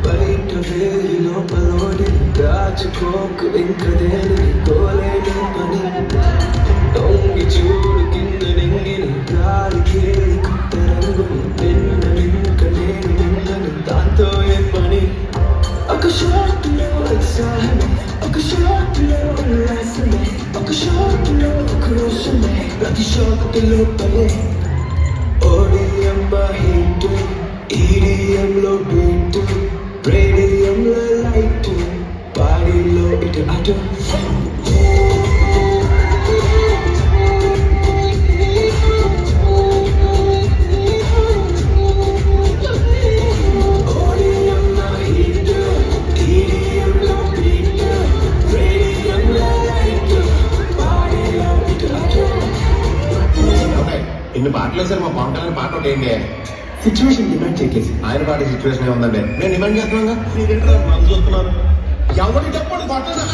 బయట వేలిలో పలోని దాచుకోకు ఇంకదేని తోలేని పని తొంగి చూడు కింద నింగిన గాలికి కొత్త రంగుని నిన్న నింక నేను నిన్నను దాంతో ఏ పని ఒక షాట్లో ఉత్సాహమే ఒక షాట్లో ఉల్లాసమే ఒక షాట్లో క్రోషమే ప్రతి షాట్లో పనే ఓడియం హిట్ ఈడియంలో బీట్ రేడియంలో లైట్ బాడీలో ఇటు అటు ఓడియంలో హిట్ ఈడియంలో బీట్ రేడియంలో లైట్ బాడీలో ఇటు అటు. ఇన్ని పాటలు వేసారు మా పవన్ కళ్యాణ్ పాట ఒకటి ఏంటి సిచ్యువేషన్ డిమాండ్ చేయకేసి ఆయన పాట సిచ్యువేషన్ ఏముందండి నేను డిమాండ్ చేస్తున్నాగా చూస్తున్నారు ఎవరికి చెప్పండి పాట నా